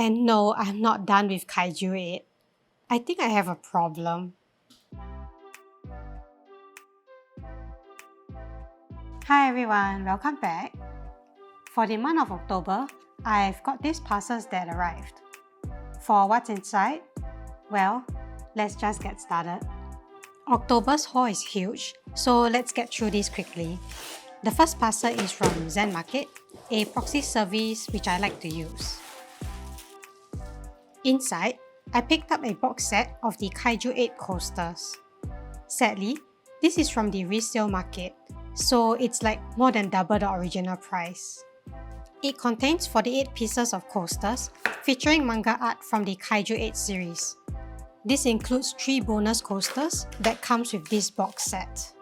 And no, I'm not done with KJ8. I think I have a problem. Hi everyone, welcome back. For the month of October, I've got these parcels that arrived. For what's inside? Well, let's just get started. October's haul is huge, so let's get through this quickly. The first parcel is from Zen Market, a proxy service which I like to use. Inside, I picked up a box set of the KJ8 Coasters. Sadly, this is from the resale market, so it's like more than double the original price. It contains 48 pieces of coasters featuring manga art from the KJ8 series. This includes 3 bonus coasters that comes with this box set.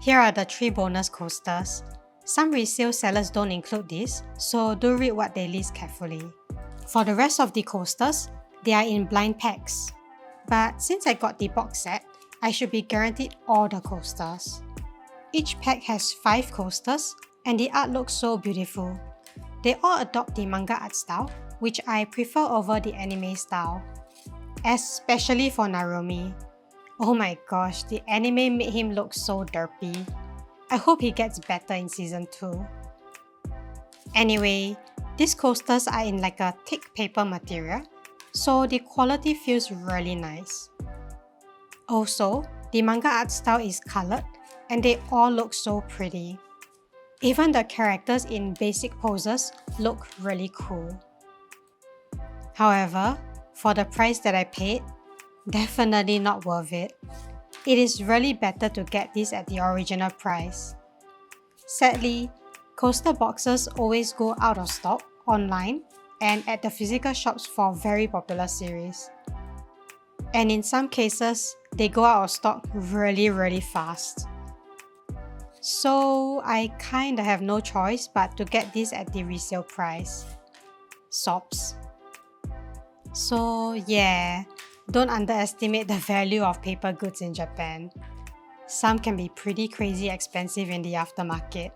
Here are the 3 bonus coasters. Some resale sellers don't include this, so do read what they list carefully. For the rest of the coasters, they are in blind packs. But since I got the box set, I should be guaranteed all the coasters. Each pack has 5 coasters, and the art looks so beautiful. They all adopt the manga art style, which I prefer over the anime style. Especially for Narumi. Oh my gosh, the anime made him look so derpy. I hope he gets better in season 2. Anyway, these coasters are in like a thick paper material, so the quality feels really nice. Also, the manga art style is colored, and they all look so pretty. Even the characters in basic poses look really cool. However, for the price that I paid, definitely not worth it. It is really better to get this at the original price. Sadly, coaster boxes always go out of stock online and at the physical shops for very popular series. And in some cases, they go out of stock really fast. So I kinda have no choice but to get this at the resale price. Sobs. So yeah, don't underestimate the value of paper goods in Japan. Some can be pretty crazy expensive in the aftermarket.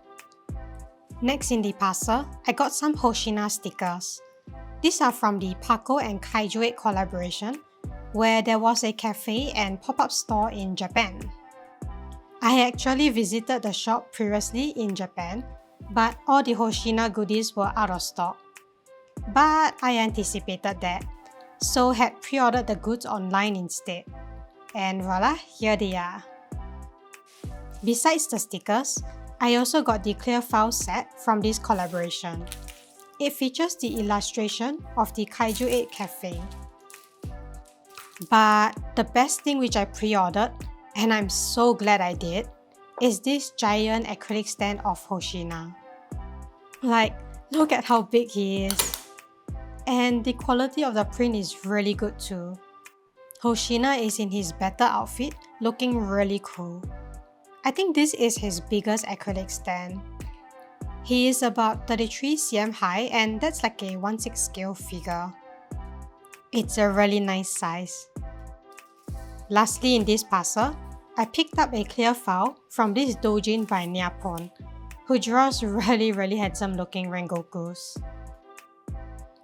Next in the parcel, I got some Hoshina stickers. These are from the Parco and KJ8 Collaboration, where there was a cafe and pop-up store in Japan. I actually visited the shop previously in Japan, but all the Hoshina goodies were out of stock. But I anticipated that, so had pre-ordered the goods online instead. And voila, here they are. Besides the stickers, I also got the clear file set from this collaboration. It features the illustration of the KJ8 cafe. But the best thing which I pre-ordered, and I'm so glad I did, is this giant acrylic stand of Hoshina. Like, look at how big he is. And the quality of the print is really good too. Hoshina is in his battle outfit, looking really cool. I think this is his biggest acrylic stand. He is about 33 cm high, and that's like a 1/6 scale figure. It's a really nice size. Lastly in this parcel, I picked up a clear file from this Doujin by Nyapoon, who draws really handsome looking Rengokus.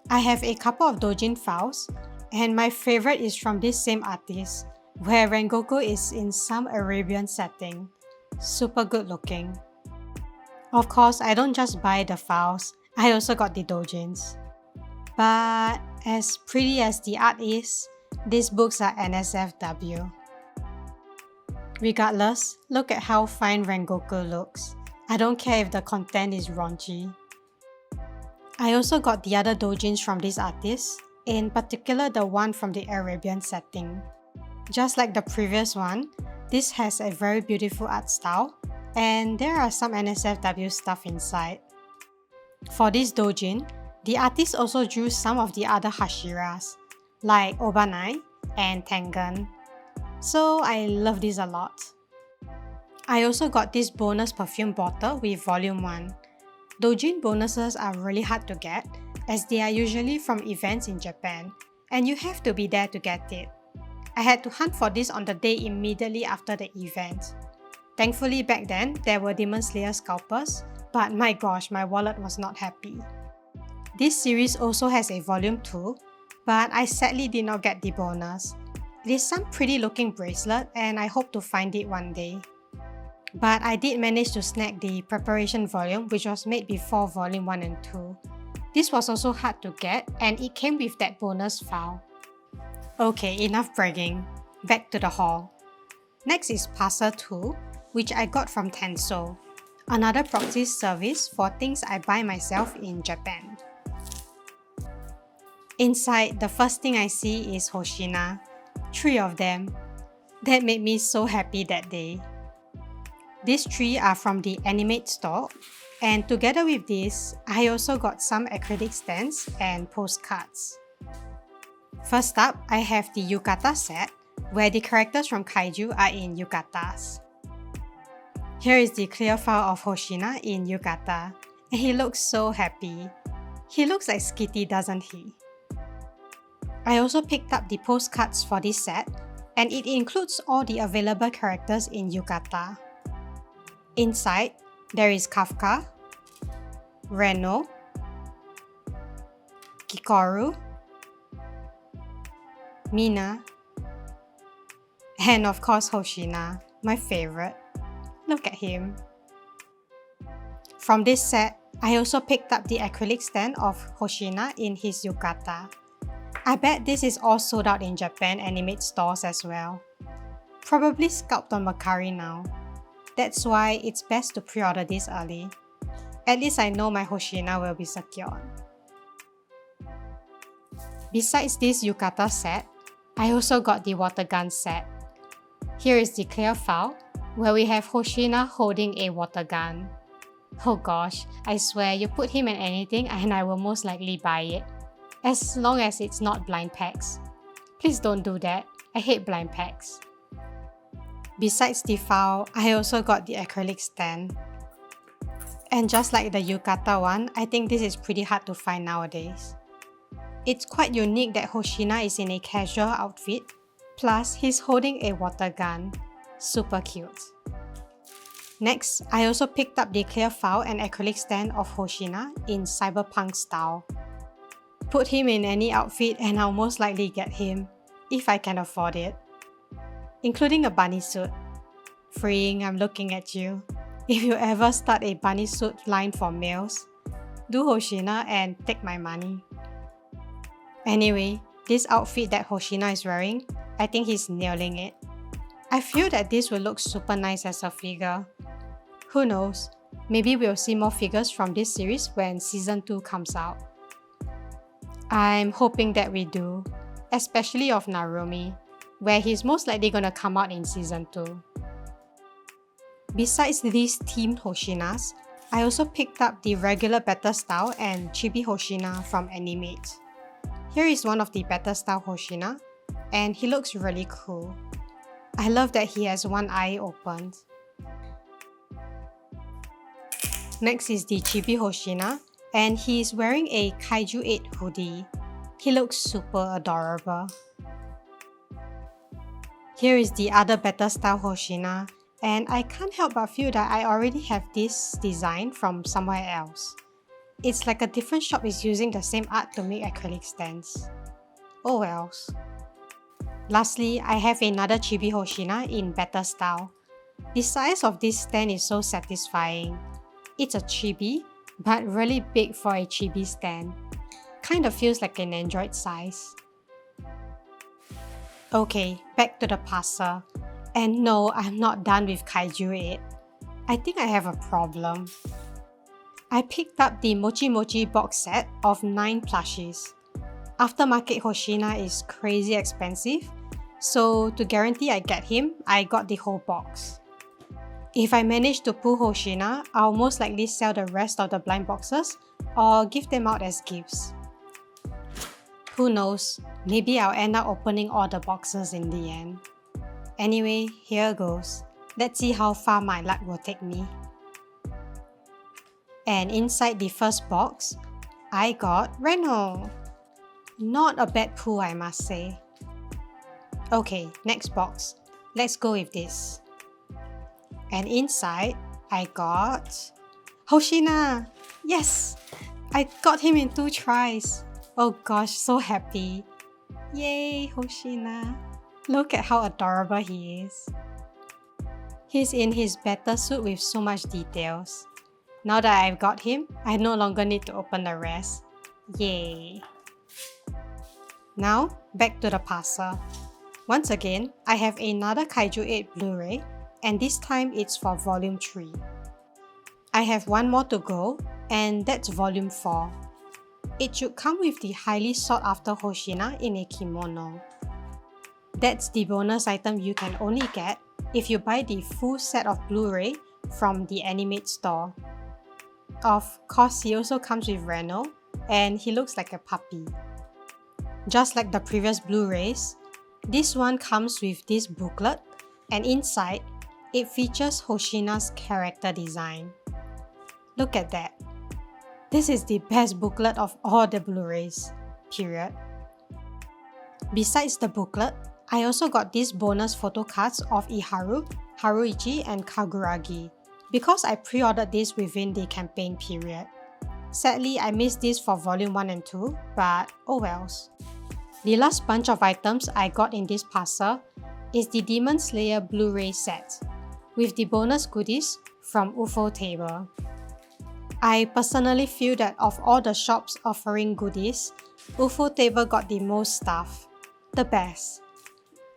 I have a couple of Doujin files, and my favorite is from this same artist, where Rengoku is in some Arabian setting. Super good looking. Of course, I don't just buy the files, I also got the Doujins. But as pretty as the art is, these books are NSFW. Regardless, look at how fine Rengoku looks. I don't care if the content is raunchy. I also got the other doujins from this artist, in particular the one from the Arabian setting. Just like the previous one, this has a very beautiful art style, and there are some NSFW stuff inside. For this doujin, the artist also drew some of the other hashiras, like Obanai and Tengen. So I love this a lot. I also got this bonus perfume bottle with volume 1. Doujin bonuses are really hard to get, as they are usually from events in Japan, and you have to be there to get it. I had to hunt for this on the day immediately after the event. Thankfully back then, there were Demon Slayer scalpers, but my gosh, my wallet was not happy. This series also has a volume 2, but I sadly did not get the bonus. It is some pretty looking bracelet and I hope to find it one day. But I did manage to snag the preparation volume, which was made before volume 1 and 2. This was also hard to get and it came with that bonus file. Okay, enough bragging. Back to the haul. Next is Parcel 2, which I got from Tenso, another proxy service for things I buy myself in Japan. Inside, the first thing I see is Hoshina. 3 of them. That made me so happy that day. These 3 are from the Animate store, and together with this, I also got some acrylic stands and postcards. First up, I have the Yukata set, where the characters from Kaiju are in yukatas. Here is the clear file of Hoshina in yukata, and he looks so happy. He looks like Skitty, doesn't he? I also picked up the postcards for this set, and it includes all the available characters in yukata. Inside, there is Kafka, Reno, Kikoru, Mina, and of course Hoshina, my favorite. Look at him. From this set, I also picked up the acrylic stand of Hoshina in his yukata. I bet this is all sold out in Japan Animate stores as well. Probably scalped on Mercari now. That's why it's best to pre-order this early. At least I know my Hoshina will be secured. Besides this yukata set, I also got the water gun set. Here is the clear file, where we have Hoshina holding a water gun. Oh gosh, I swear you put him in anything and I will most likely buy it. As long as it's not blind packs. Please don't do that, I hate blind packs. Besides the file, I also got the acrylic stand. And just like the yukata one, I think this is pretty hard to find nowadays. It's quite unique that Hoshina is in a casual outfit, plus he's holding a water gun. Super cute. Next, I also picked up the clear file and acrylic stand of Hoshina in cyberpunk style. Put him in any outfit and I'll most likely get him, if I can afford it. Including a bunny suit. Freeing, I'm looking at you. If you ever start a bunny suit line for males, do Hoshina and take my money. Anyway, this outfit that Hoshina is wearing, I think he's nailing it. I feel that this will look super nice as a figure. Who knows, maybe we'll see more figures from this series when season 2 comes out. I'm hoping that we do, especially of Narumi, where he's most likely gonna come out in season 2. Besides these themed Hoshinas, I also picked up the regular Better Style and Chibi Hoshina from Animate. Here is one of the Better Style Hoshina, and he looks really cool. I love that he has one eye opened. Next is the Chibi Hoshina, and he is wearing a KJ8 hoodie. He looks super adorable. Here is the other Better Style Hoshina, and I can't help but feel that I already have this design from somewhere else. It's like a different shop is using the same art to make acrylic stands. Oh wells. Lastly, I have another Chibi Hoshina in Better Style. The size of this stand is so satisfying. It's a chibi, but really big for a chibi stand. Kinda feels like an Android size. Okay, back to the parcel. And no, I'm not done with KJ8. I think I have a problem. I picked up the Mochimochi box set of 9 plushies. Aftermarket Hoshina is crazy expensive, so to guarantee I get him, I got the whole box. If I manage to pull Hoshina, I'll most likely sell the rest of the blind boxes or give them out as gifts. Who knows, maybe I'll end up opening all the boxes in the end. Anyway, here goes. Let's see how far my luck will take me. And inside the first box, I got Reno. Not a bad pull, I must say. Okay, next box. Let's go with this. And inside, I got Hoshina. Yes! I got him in 2 tries. Oh gosh, so happy. Yay, Hoshina. Look at how adorable he is. He's in his battle suit with so much details. Now that I've got him, I no longer need to open the rest. Yay. Now, back to the parcel. Once again, I have another KJ8 Blu-ray, and this time it's for volume 3. I have one more to go, and that's volume 4. It should come with the highly sought after Hoshina in a kimono. That's the bonus item you can only get if you buy the full set of Blu-ray from the Animate store. Of course, he also comes with Reno, and he looks like a puppy. Just like the previous Blu-rays, this one comes with this booklet, and inside, it features Hoshina's character design. Look at that. This is the best booklet of all the Blu-rays, period. Besides the booklet, I also got these bonus photo cards of Iharu, Haruichi, and Kaguragi because I pre-ordered this within the campaign period. Sadly, I missed this for volume 1 and 2, but oh wells. The last bunch of items I got in this parcel is the Demon Slayer Blu-ray set, with the bonus goodies from UFO Table. I personally feel that of all the shops offering goodies, UFO Table got the most stuff. The best.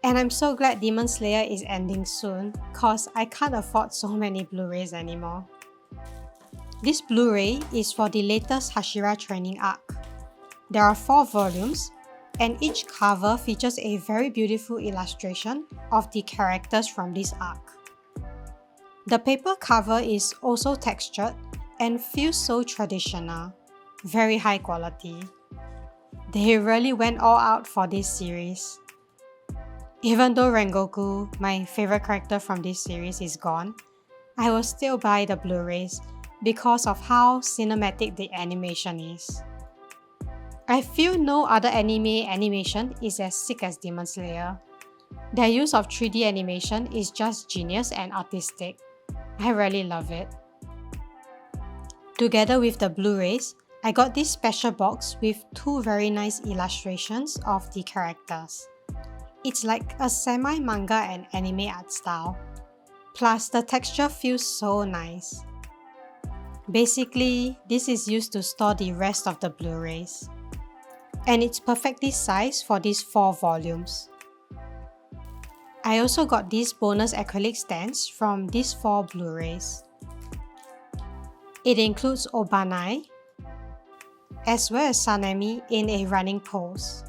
And I'm so glad Demon Slayer is ending soon, cause I can't afford so many Blu-rays anymore. This Blu-ray is for the latest Hashira training arc. There are 4 volumes, and each cover features a very beautiful illustration of the characters from this arc. The paper cover is also textured and feels so traditional, very high quality. They really went all out for this series. Even though Rengoku, my favorite character from this series, is gone, I will still buy the Blu-rays because of how cinematic the animation is. I feel no other anime animation is as sick as Demon Slayer. Their use of 3D animation is just genius and artistic. I really love it. Together with the Blu-rays, I got this special box with 2 very nice illustrations of the characters. It's like a semi-manga and anime art style. Plus, the texture feels so nice. Basically, this is used to store the rest of the Blu-rays. And it's perfectly sized for these 4 volumes. I also got these bonus acrylic stands from these 4 Blu-rays. It includes Obanai, as well as Sanemi in a running pose.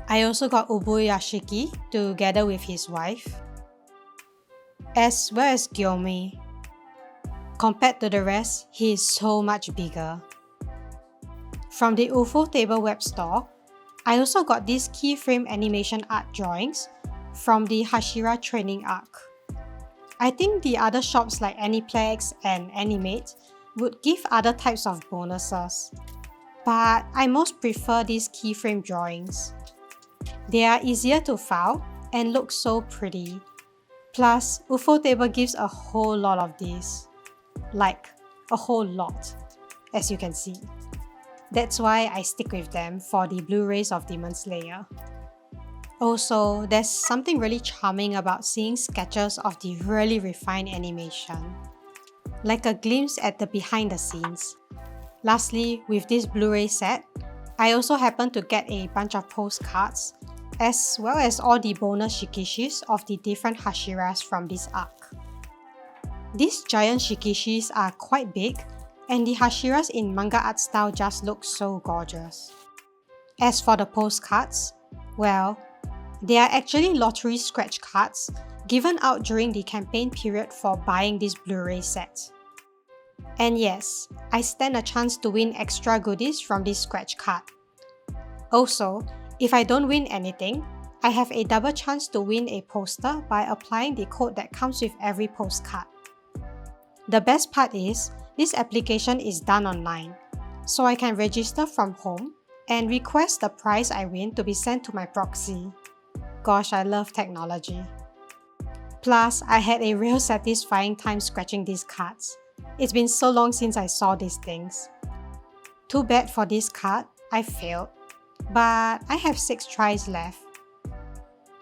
I also got Ubuyashiki together with his wife, as well as Gyome. Compared to the rest, he is so much bigger. From the UFO Table web store, I also got these keyframe animation art drawings from the Hashira training arc. I think the other shops like Aniplex and Animate would give other types of bonuses, but I most prefer these keyframe drawings. They are easier to file and look so pretty. Plus, UFO Table gives a whole lot of these. Like, a whole lot, as you can see. That's why I stick with them for the Blu-rays of Demon Slayer. Also, there's something really charming about seeing sketches of the really refined animation. Like a glimpse at the behind the scenes. Lastly, with this Blu-ray set, I also happened to get a bunch of postcards, as well as all the bonus shikishis of the different Hashiras from this arc. These giant shikishis are quite big, and the Hashiras in manga art style just look so gorgeous. As for the postcards, well, they are actually lottery scratch cards given out during the campaign period for buying this Blu-ray set. And yes, I stand a chance to win extra goodies from this scratch card. Also, if I don't win anything, I have a double chance to win a poster by applying the code that comes with every postcard. The best part is, this application is done online, so I can register from home and request the prize I win to be sent to my proxy. Gosh, I love technology. Plus, I had a real satisfying time scratching these cards. It's been so long since I saw these things. Too bad for this card, I failed, but I have 6 tries left.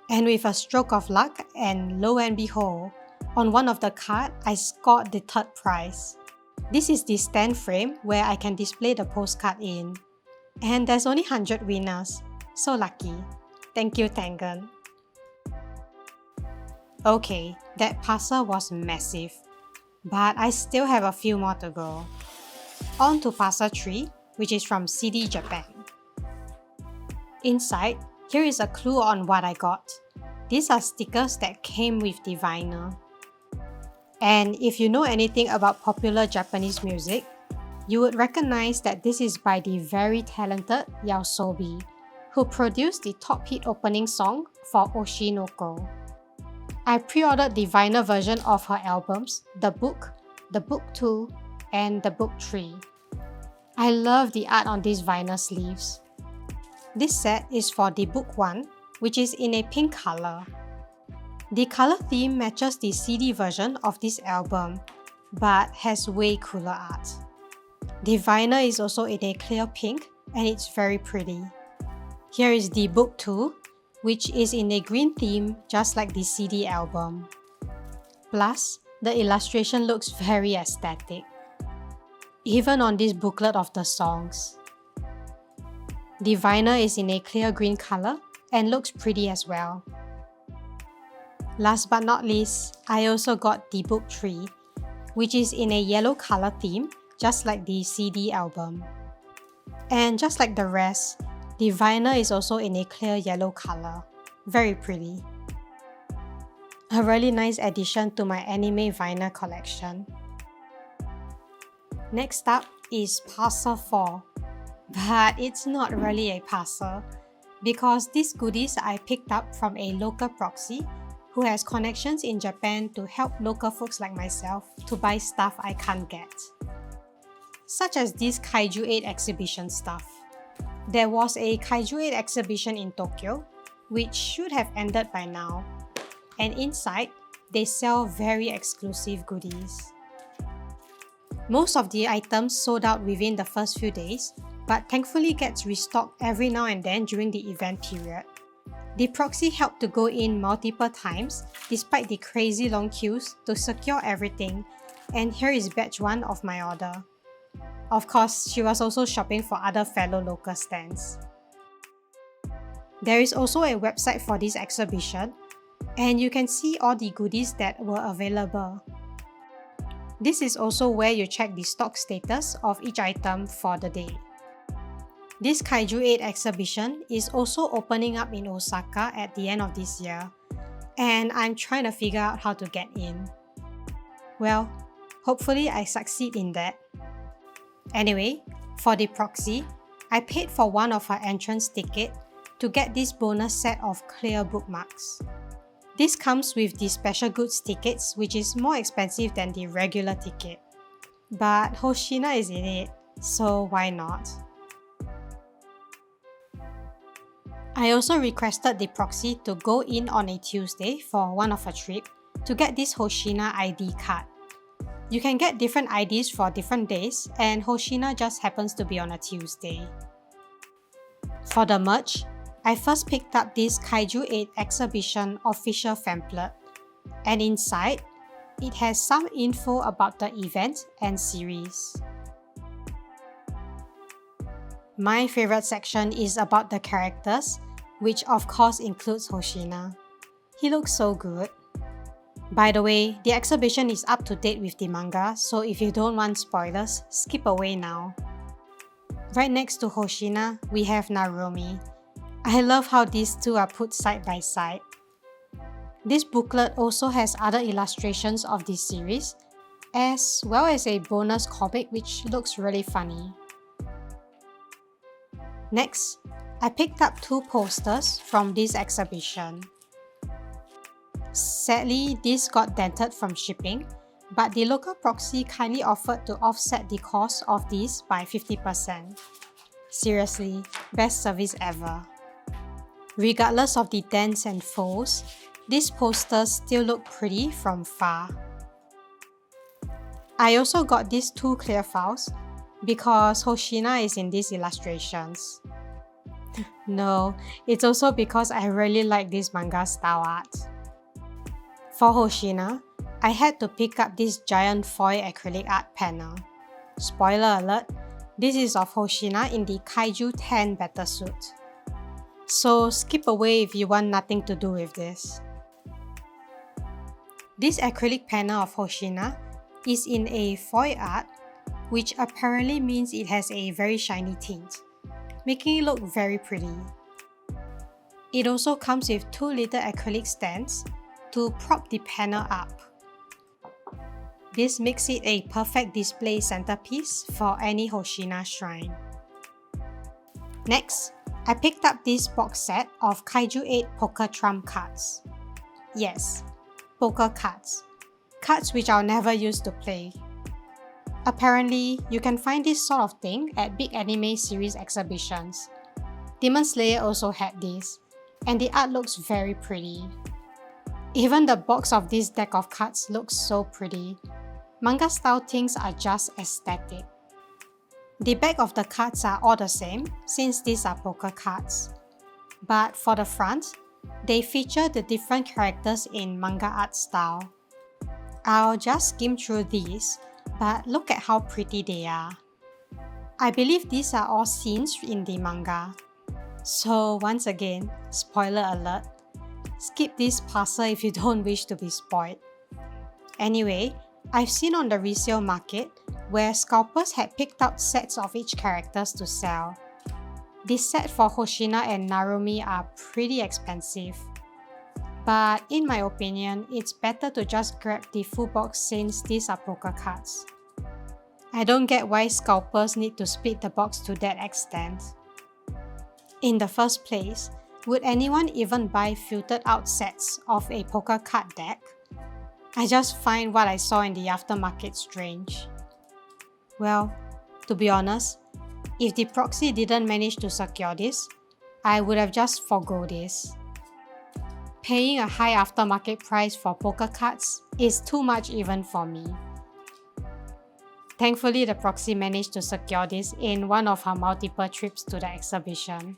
And with a stroke of luck and lo and behold, on one of the cards, I scored the 3rd prize. This is the stand frame where I can display the postcard in. And there's only 100 winners, so lucky. Thank you, Tengen. Okay, that parcel was massive, but I still have a few more to go. On to parcel 3, which is from CD Japan. Inside, here is a clue on what I got. These are stickers that came with the vinyl. And if you know anything about popular Japanese music, you would recognize that this is by the very talented YOASOBI, who produced the top hit opening song for Oshinoko. I pre-ordered the vinyl version of her albums, The Book 2, and The Book 3. I love the art on these vinyl sleeves. This set is for the Book 1, which is in a pink color. The color theme matches the CD version of this album, but has way cooler art. The vinyl is also in a clear pink and it's very pretty. Here is the Book 2, which is in a green theme just like the CD album. Plus, the illustration looks very aesthetic, even on this booklet of the songs. The vinyl is in a clear green color and looks pretty as well. Last but not least, I also got the Book 3, which is in a yellow color theme just like the CD album. And just like the rest, the vinyl is also in a clear yellow color. Very pretty. A really nice addition to my anime vinyl collection. Next up is Parcel 4, but it's not really a parcel because these goodies I picked up from a local proxy who has connections in Japan to help local folks like myself to buy stuff I can't get. Such as this KJ8 exhibition stuff. There was a KJ8 exhibition in Tokyo, which should have ended by now. And inside, they sell very exclusive goodies. Most of the items sold out within the first few days, but thankfully gets restocked every now and then during the event period. The proxy helped to go in multiple times despite the crazy long queues to secure everything, and here is batch 1 of my order. Of course, she was also shopping for other fellow local stands. There is also a website for this exhibition, and you can see all the goodies that were available. This is also where you check the stock status of each item for the day. This KJ8 exhibition is also opening up in Osaka at the end of this year, and I'm trying to figure out how to get in. Well, hopefully I succeed in that. Anyway, for the proxy, I paid for one of her entrance ticket to get this bonus set of clear bookmarks. This comes with the special goods tickets, which is more expensive than the regular ticket. But Hoshina is in it, so why not? I also requested the proxy to go in on a Tuesday for one of her trip to get this Hoshina ID card. You can get different IDs for different days, and Hoshina just happens to be on a Tuesday. For the merch, I first picked up this KJ8 exhibition official pamphlet, and inside, it has some info about the event and series. My favorite section is about the characters, which of course includes Hoshina. He looks so good. By the way, the exhibition is up to date with the manga, so if you don't want spoilers, skip away now. Right next to Hoshina, we have Narumi. I love how these two are put side by side. This booklet also has other illustrations of this series, as well as a bonus comic which looks really funny. Next, I picked up 2 posters from this exhibition. Sadly, this got dented from shipping, but the local proxy kindly offered to offset the cost of these by 50%. Seriously, best service ever. Regardless of the dents and folds, these posters still look pretty from far. I also got these 2 clear files, because Hoshina is in these illustrations. No, it's also because I really like this manga style art. For Hoshina, I had to pick up this giant foil acrylic art panel. Spoiler alert, this is of Hoshina in the Kaiju 10 battlesuit. So skip away if you want nothing to do with this. This acrylic panel of Hoshina is in a foil art, which apparently means it has a very shiny tint, making it look very pretty. It also comes with 2 little acrylic stands to prop the panel up. This makes it a perfect display centerpiece for any Hoshina shrine. Next, I picked up this box set of KJ8 poker trump cards. Yes, poker cards. Cards which I'll never use to play. Apparently, you can find this sort of thing at big anime series exhibitions. Demon Slayer also had this, and the art looks very pretty. Even the box of this deck of cards looks so pretty. Manga style things are just aesthetic. The back of the cards are all the same since these are poker cards. But for the front, they feature the different characters in manga art style. I'll just skim through these, but look at how pretty they are. I believe these are all scenes in the manga. So once again, spoiler alert, skip this Parcel if you don't wish to be spoiled. Anyway, I've seen on the resale market where scalpers had picked out sets of each characters to sell. This set for Hoshina and Narumi are pretty expensive. But in my opinion, it's better to just grab the full box since these are poker cards. I don't get why scalpers need to split the box to that extent. In the first place, would anyone even buy filtered out sets of a poker card deck? I just find what I saw in the aftermarket strange. Well, to be honest, if the proxy didn't manage to secure this, I would have just forgo this. Paying a high aftermarket price for poker cards is too much even for me. Thankfully, the proxy managed to secure this in one of her multiple trips to the exhibition.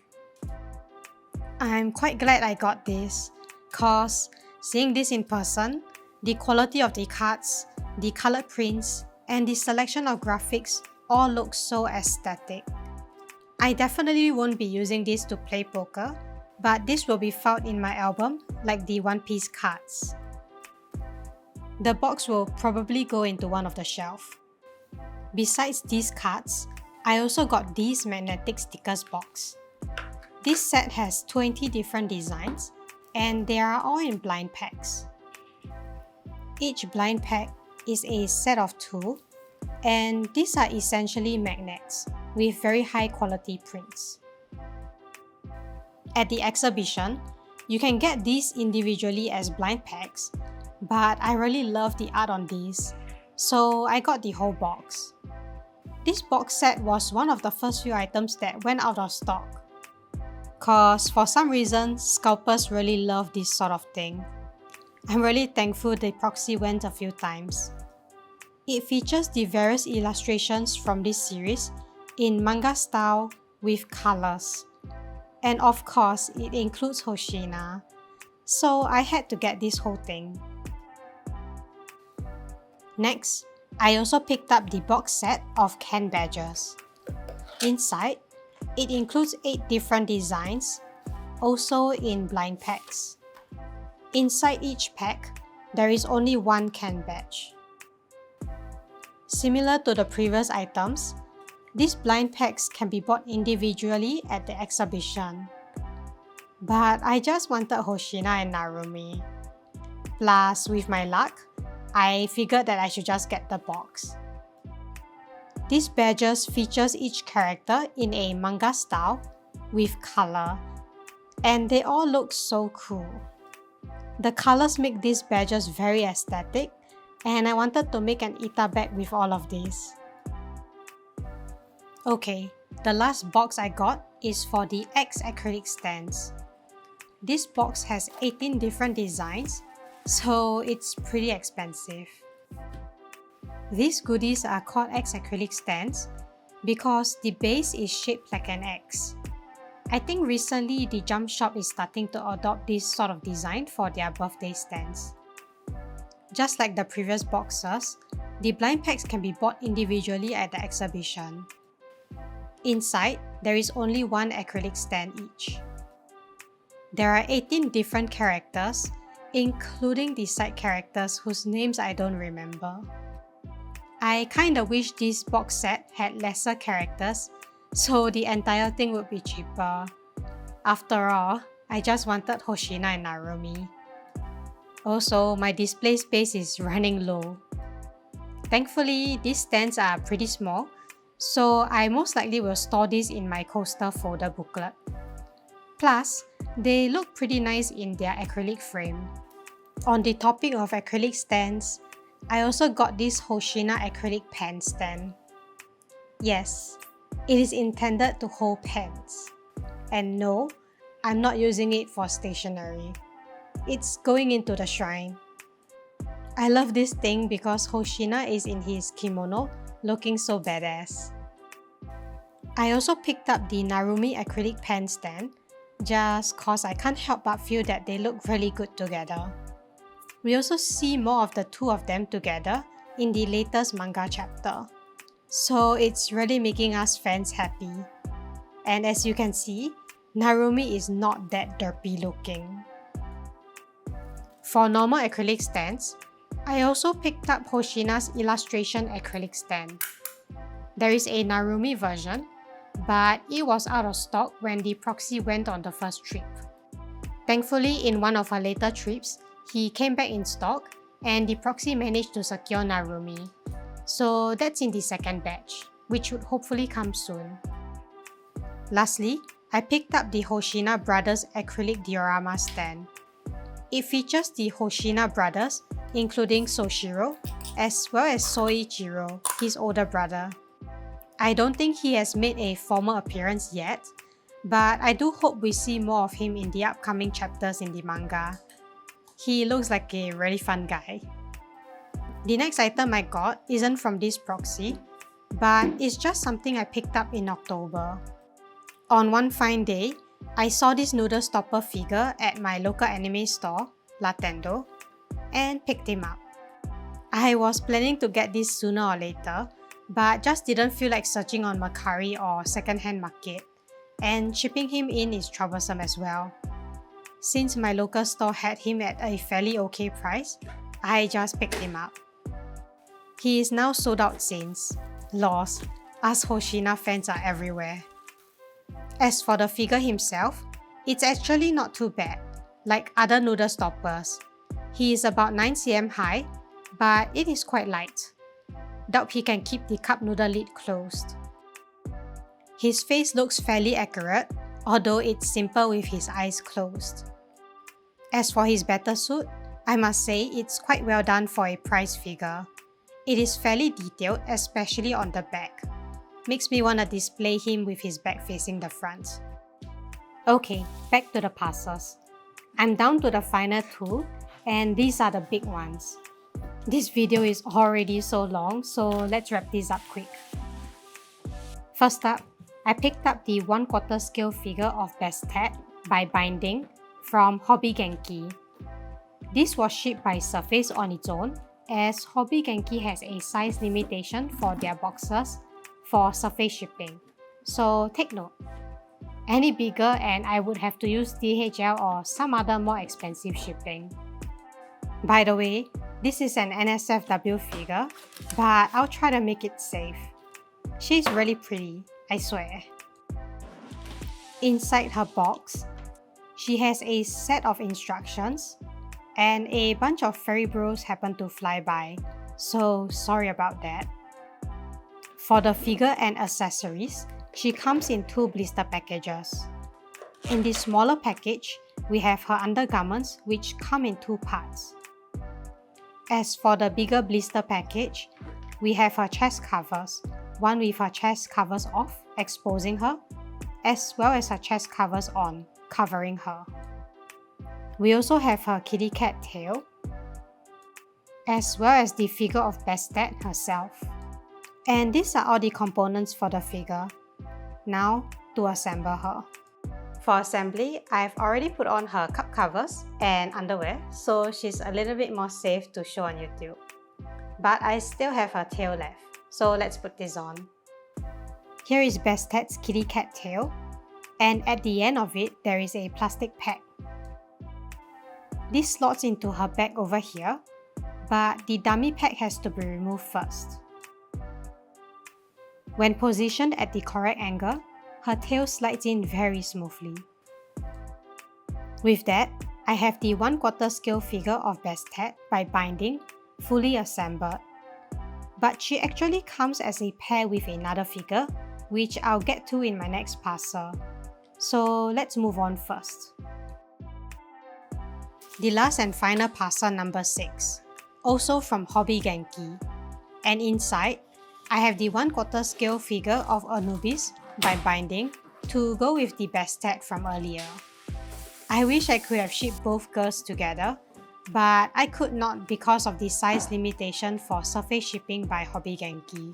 I'm quite glad I got this, cause seeing this in person, the quality of the cards, the colored prints, and the selection of graphics all look so aesthetic. I definitely won't be using this to play poker, but this will be found in my album like the One Piece cards. The box will probably go into one of the shelves. Besides these cards, I also got these magnetic stickers box. This set has 20 different designs, and they are all in blind packs. Each blind pack is a set of 2, and these are essentially magnets with very high quality prints. At the exhibition, you can get these individually as blind packs, but I really love the art on these, so I got the whole box. This box set was one of the first few items that went out of stock, cause for some reason, scalpers really love this sort of thing. I'm really thankful the proxy went a few times. It features the various illustrations from this series in manga style with colors. And of course, it includes Hoshina, so I had to get this whole thing. Next, I also picked up the box set of Ken badges. Inside, it includes 8 different designs, also in blind packs. Inside each pack, there is only one Ken badge. Similar to the previous items, these blind packs can be bought individually at the exhibition. But I just wanted Hoshina and Narumi. Plus, with my luck, I figured that I should just get the box. These badges features each character in a manga style with color, and they all look so cool. The colors make these badges very aesthetic, and I wanted to make an Ita bag with all of these. Okay, the last box I got is for the X acrylic stands. This box has 18 different designs, so it's pretty expensive. These goodies are called X acrylic stands, because the base is shaped like an X. I think recently the Jump Shop is starting to adopt this sort of design for their birthday stands. Just like the previous boxes, the blind packs can be bought individually at the exhibition. Inside, there is only one acrylic stand each. There are 18 different characters, including the side characters whose names I don't remember. I kinda wish this box set had lesser characters, so the entire thing would be cheaper. After all, I just wanted Hoshina and Narumi. Also, my display space is running low. Thankfully, these stands are pretty small, so I most likely will store this in my coaster folder booklet. Plus, they look pretty nice in their acrylic frame. On the topic of acrylic stands, I also got this Hoshina acrylic pen stand. Yes, it is intended to hold pens. And no, I'm not using it for stationery. It's going into the shrine. I love this thing because Hoshina is in his kimono, looking so badass. I also picked up the Narumi acrylic pen stand, just cause I can't help but feel that they look really good together. We also see more of the two of them together in the latest manga chapter. So it's really making us fans happy. And as you can see, Narumi is not that derpy looking. For normal acrylic stands, I also picked up Hoshina's illustration acrylic stand. There is a Narumi version, but it was out of stock when the proxy went on the first trip. Thankfully, in one of her later trips, he came back in stock and the proxy managed to secure Narumi. So that's in the second batch, which should hopefully come soon. Lastly, I picked up the Hoshina Brothers acrylic diorama stand. It features the Hoshina brothers, including Soshiro, as well as Soichiro, his older brother. I don't think he has made a formal appearance yet, but I do hope we see more of him in the upcoming chapters in the manga. He looks like a really fun guy. The next item I got isn't from this proxy, but it's just something I picked up in October. On one fine day, I saw this noodle stopper figure at my local anime store, Latendo, and picked him up. I was planning to get this sooner or later, but just didn't feel like searching on Mercari or secondhand market, and shipping him in is troublesome as well. Since my local store had him at a fairly okay price, I just picked him up. He is now sold out since. Lost, us Hoshina fans are everywhere. As for the figure himself, it's actually not too bad, like other noodle stoppers. He is about 9 cm high, but it is quite light. Doubt he can keep the cup noodle lid closed. His face looks fairly accurate, although it's simple with his eyes closed. As for his battle suit, I must say it's quite well done for a prize figure. It is fairly detailed, especially on the back. Makes me want to display him with his back facing the front. Okay, back to the parcels. I'm down to the final two, and these are the big ones. This video is already so long, so let's wrap this up quick. First up, I picked up the 1/4 scale figure of Bastet by Binding from Hobby Genki. This was shipped by Surface on its own, as Hobby Genki has a size limitation for their boxes for Surface shipping, so take note. Any bigger and I would have to use DHL or some other more expensive shipping. By the way, this is an NSFW figure, but I'll try to make it safe. She's really pretty, I swear. Inside her box, she has a set of instructions, and a bunch of Fairybros happen to fly by, so sorry about that. For the figure and accessories, she comes in 2 blister packages. In this smaller package, we have her undergarments, which come in 2 parts. As for the bigger blister package, we have her chest covers, one with her chest covers off, exposing her, as well as her chest covers on, covering her. We also have her kitty cat tail, as well as the figure of Bastet herself. And these are all the components for the figure. Now to assemble her. For assembly, I've already put on her cup covers and underwear, so she's a little bit more safe to show on YouTube. But I still have her tail left, so let's put this on. Here is Bastet's kitty cat tail, and at the end of it, there is a plastic pack. This slots into her back over here, but the dummy pack has to be removed first. When positioned at the correct angle, her tail slides in very smoothly. With that, I have the 1/4 scale figure of Bastet by binding, fully assembled. But she actually comes as a pair with another figure, which I'll get to in my next parcel. So let's move on first. The last and final parcel number 6, also from Hobby Genki. And inside, I have the 1/4 scale figure of Anubis by binding to go with the Bastet from earlier. I wish I could have shipped both girls together, but I could not because of the size limitation for surface shipping by Hobby Genki.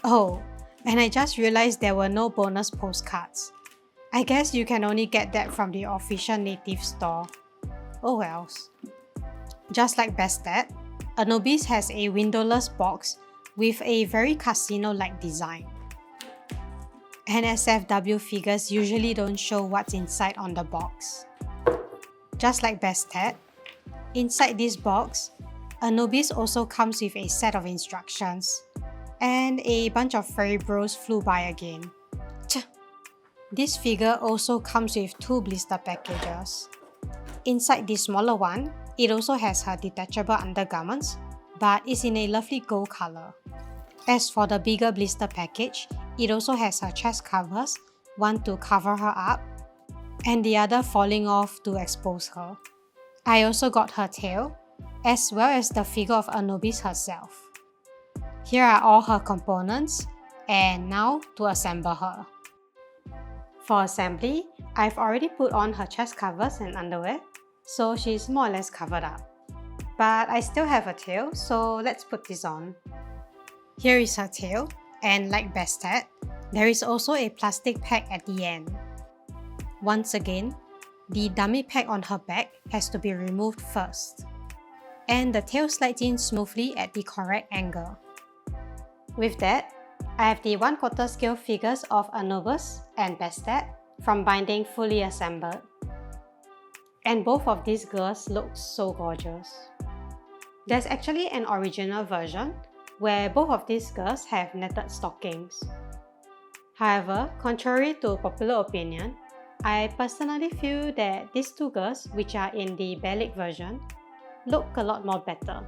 Oh, and I just realized there were no bonus postcards. I guess you can only get that from the official native store. Oh wells. Just like Bastet, Anubis has a windowless box with a very casino-like design. NSFW figures usually don't show what's inside on the box. Just like Bastet, inside this box, Anubis also comes with a set of instructions, and a bunch of Fairybros flew by again. This figure also comes with 2 blister packages. Inside the smaller one, it also has her detachable undergarments, but is in a lovely gold color. As for the bigger blister package, it also has her chest covers, one to cover her up, and the other falling off to expose her. I also got her tail, as well as the figure of Anubis herself. Here are all her components, and now to assemble her. For assembly, I've already put on her chest covers and underwear, so she's more or less covered up. But I still have a tail, so let's put this on. Here is her tail, and like Bastet, there is also a plastic pack at the end. Once again, the dummy pack on her back has to be removed first. And the tail slides in smoothly at the correct angle. With that, I have the 1/4 scale figures of Anubis and Bastet from binding fully assembled. And both of these girls look so gorgeous. There's actually an original version where both of these girls have netted stockings. However, contrary to popular opinion, I personally feel that these 2 girls, which are in the Belic version, look a lot more better.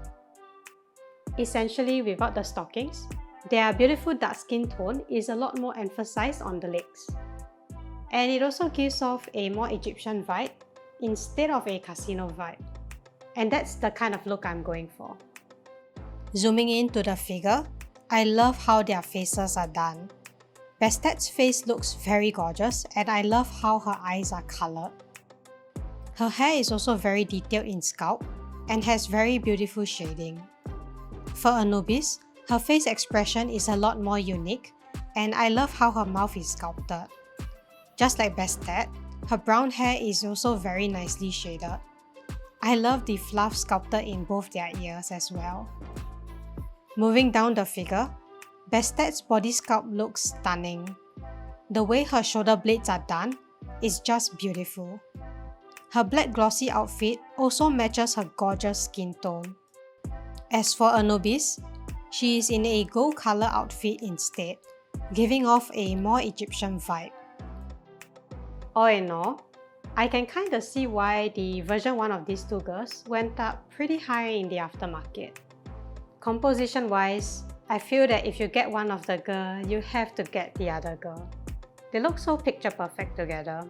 Essentially, without the stockings, their beautiful dark skin tone is a lot more emphasized on the legs. And it also gives off a more Egyptian vibe instead of a casino vibe. And that's the kind of look I'm going for. Zooming into the figure, I love how their faces are done. Bastet's face looks very gorgeous, and I love how her eyes are colored. Her hair is also very detailed in scalp and has very beautiful shading. For Anubis, her face expression is a lot more unique, and I love how her mouth is sculpted. Just like Bastet, her brown hair is also very nicely shaded. I love the fluff sculpted in both their ears as well. Moving down the figure, Bastet's body sculpt looks stunning. The way her shoulder blades are done is just beautiful. Her black glossy outfit also matches her gorgeous skin tone. As for Anubis, she is in a gold color outfit instead, giving off a more Egyptian vibe. All in all, I can kinda see why the version 1 of these 2 girls went up pretty high in the aftermarket. Composition wise, I feel that if you get one of the girl, you have to get the other girl. They look so picture perfect together.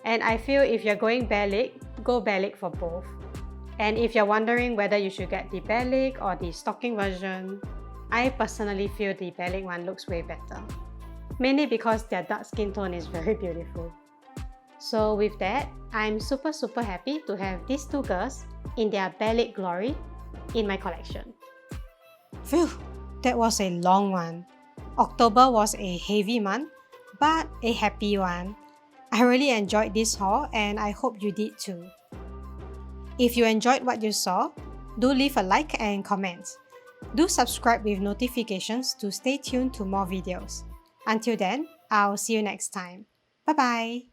And I feel if you're going Belic, go Belic for both. And if you're wondering whether you should get the Belic or the stocking version, I personally feel the Belic one looks way better. Mainly because their dark skin tone is very beautiful. So with that, I'm super happy to have these 2 girls in their Belic glory in my collection. Phew! that was a long one. October was a heavy month, but a happy one. I really enjoyed this haul and I hope you did too. If you enjoyed what you saw, do leave a like and comment. Do subscribe with notifications to stay tuned to more videos. Until then, I'll see you next time. Bye bye!